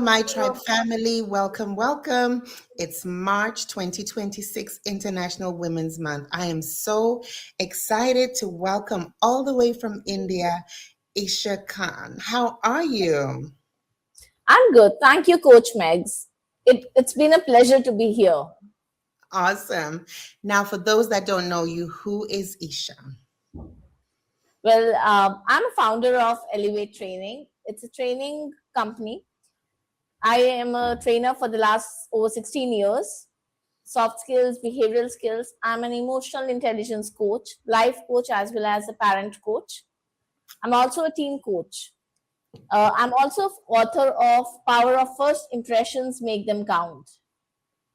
MyTribe family. Welcome, welcome. It's March 2026, International Women's Month. I am so excited to welcome all the way from India, Isha Khan. How are you? I'm good. Thank you, Coach Megs. It's been a pleasure to be here. Awesome. Now, for those that don't know you, who is Isha? Well, I'm a founder of Elevate Training. It's a training company. I am a trainer for the last over 16 years. Soft skills, behavioral skills. I'm an emotional intelligence coach, life coach, as well as a parent coach. I'm also a team coach. I'm also author of Power of First Impressions Make Them Count.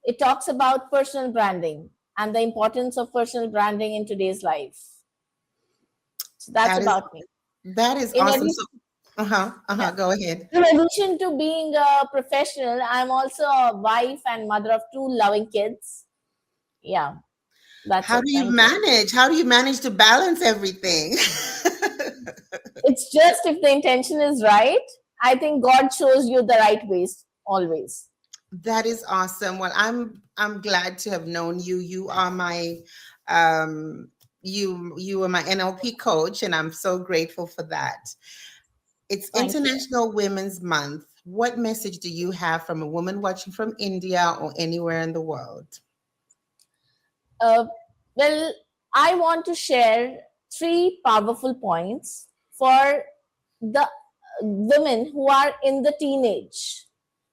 It talks about personal branding and the importance of personal branding in today's life. So that's That is about me. that is In awesome. addition, So, yeah, go ahead. in addition to being a professional, I'm also a wife and mother of two loving kids. Yeah, that's How it. do you Thank you. manage? How do you manage to balance everything? It's just if the intention is right, I think God shows you the right ways always. That is awesome. Well, I'm glad to have known you. You are my um you were my NLP coach, and I'm so grateful for that. It's Thank you. International Women's Month. What message do you have from a woman watching from India or anywhere in the world? Uh, well, I want to share three powerful points for the women who are in the teenage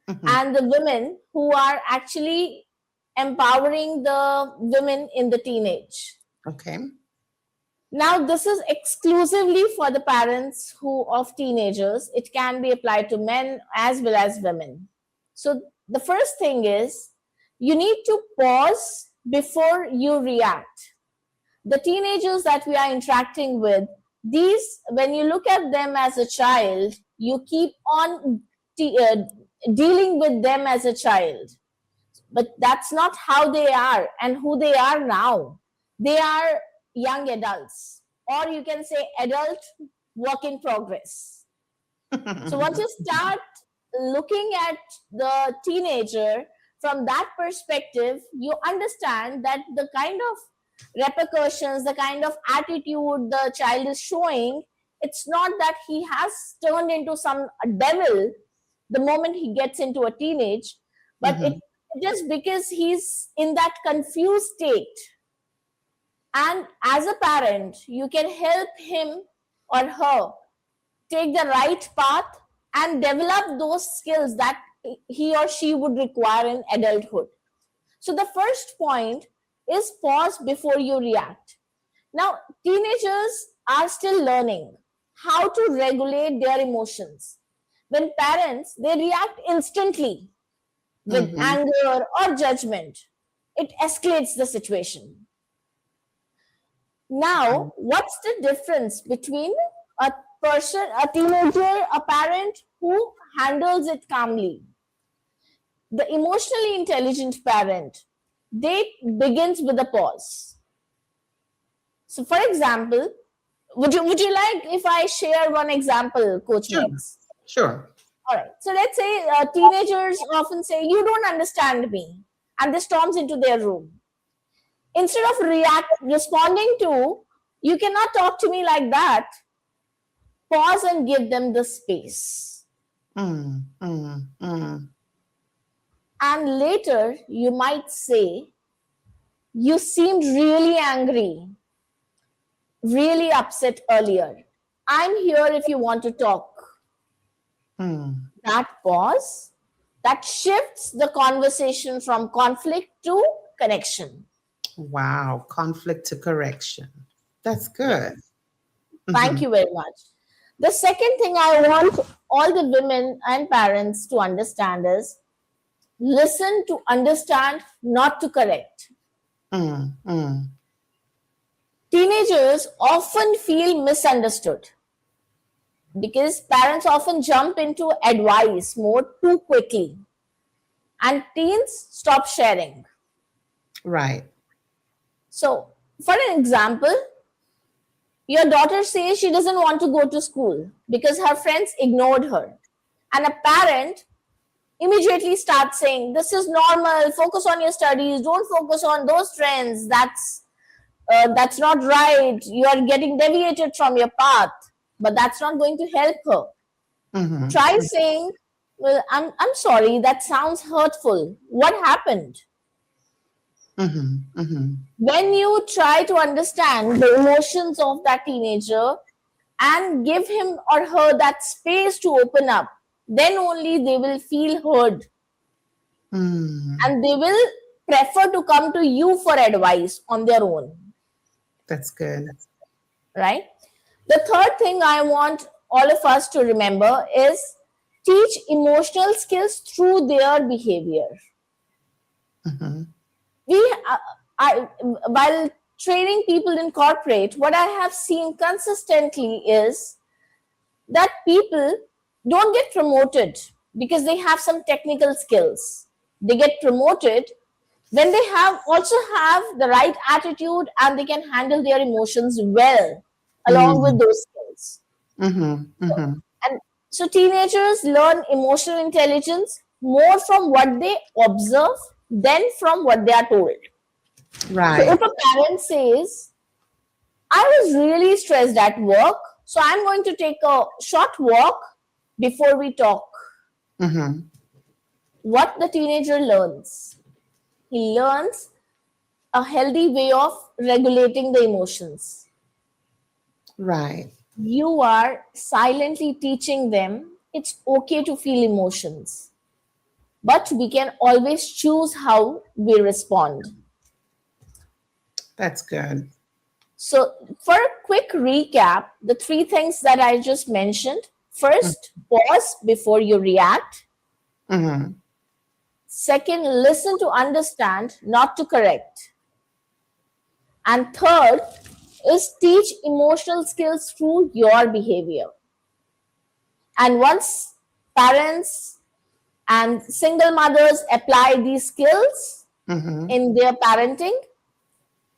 Mhm. and the women who are actually empowering the women in the teenage. Okay. Now, this is exclusively for the parents who of teenagers. It can be applied to men as well as women. So, the first thing is you need to pause before you react. The teenagers that we are interacting with, these, when you look at them as a child, you keep on dealing with them as a child. But that's not how they are and who they are now. They are young adults, or you can say adult work in progress. So once you start looking at the teenager from that perspective, you understand that the kind of repercussions, the kind of attitude the child is showing, it's not that he has turned into some devil the moment he gets into a teenage, but it Mhm. just because he's in that confused state. And as a parent, you can help him or her take the right path and develop those skills that he or she would require in adulthood. So the first point is pause before you react. Now, teenagers are still learning how to regulate their emotions. When parents, they react instantly with Mhm. anger or judgment, it escalates the situation. Now, what's the difference between a person, a teenager, a parent who handles it calmly? The emotionally intelligent parent, they begins with a pause. So, for example, would you like if I share one example, Coach Sure. Megs? Sure. All right. So let's say teenagers often say, "You don't understand me," and they storms into their room. Instead of responding to, "You cannot talk to me like that," pause and give them the space. Mm, mm, mm. And later, you might say, "You seemed really angry, really upset earlier. I'm here if you want to talk." Mm. That pause, that shifts the conversation from conflict to connection. Wow. Conflict to correction. That's good. Yes. Thank Mhm. you very much. The second thing I want all the women and parents to understand is listen to understand, not to correct. Mm, mm. Teenagers often feel misunderstood because parents often jump into advice mode too quickly and teens stop sharing. Right. So, for an example, your daughter says she doesn't want to go to school because her friends ignored her. And a parent immediately start saying, this is normal, focus on your studies, don't focus on those trends, that's not right, you are getting deviated from your path. But that's not going to help her. Mm-hmm. Try saying, well, I'm sorry, that sounds hurtful, what happened? Mm-hmm. Mm-hmm. When you try to understand the emotions of that teenager and give him or her that space to open up, then only they will feel heard, Mm. and they will prefer to come to you for advice on their own, That's good. right? The third thing I want all of us to remember is teach emotional skills through their behavior. Mm-hmm. We, I, while training people in corporate, what I have seen consistently is that people don't get promoted because they have some technical skills. They get promoted when they have the right attitude and they can handle their emotions well along with Mm-hmm. those skills. Mm-hmm. Mm-hmm. And so teenagers learn emotional intelligence more from what they observe than from what they are told. So Right. if a parent says, I was really stressed at work, so I'm going to take a short walk before we talk. Mm-hmm. What the teenager learns? He learns a healthy way of regulating the emotions. Right. You are silently teaching them it's okay to feel emotions, but we can always choose how we respond. That's good. So, for a quick recap, the three things that I just mentioned: first, pause before you react; Mm-hmm. second, listen to understand, not to correct; and third is teach emotional skills through your behavior. And once parents and single mothers apply these skills Mm-hmm. in their parenting,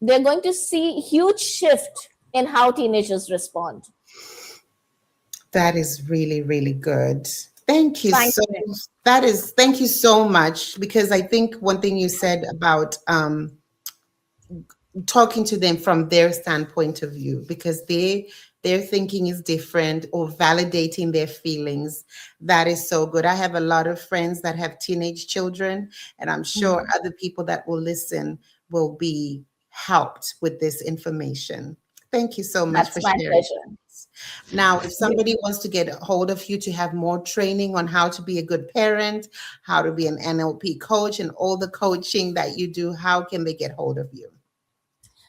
they're going to see huge shift in how teenagers respond. That is really, really good. Thank you Thank so you. thank you so much, because I think one thing you said about talking to them from their standpoint of view, because their thinking is different, or validating their feelings. That is so good. I have a lot of friends that have teenage children, and I'm sure Mhm. other people that will listen will be helped with this information. Thank you so much That's for my sharing. pleasure. Now, if somebody wants to get a hold of you to have more training on how to be a good parent, how to be an NLP coach, and all the coaching that you do, how can they get hold of you?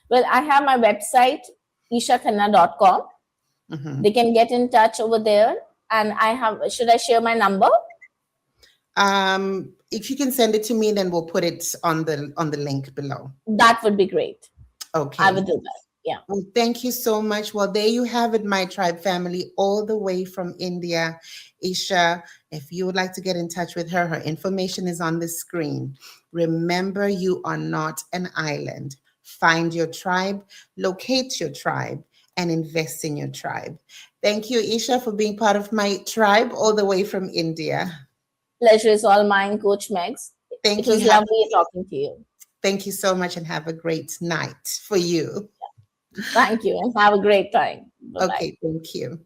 Well, I have my website, ishakhanna.com. Mhm. They can get in touch over there. And should I share my number? If you can send it to me, then we'll put it on the link below. That would be great. I Okay. would do that. Yeah. Well, thank you so much. Well, there you have it, my tribe family, all the way from India. Isha, if you would like to get in touch with her, her information is on the screen. Remember, you are not an island. Find your tribe, locate your tribe, and invest in your tribe. Thank you, Isha, for being part of my tribe all the way from India. Pleasure is all mine, Coach Megs. It Thank you. was lovely talking to you. Thank you so much, and have a great night for you. Thank you and have a great time. Bye bye. Okay, thank you.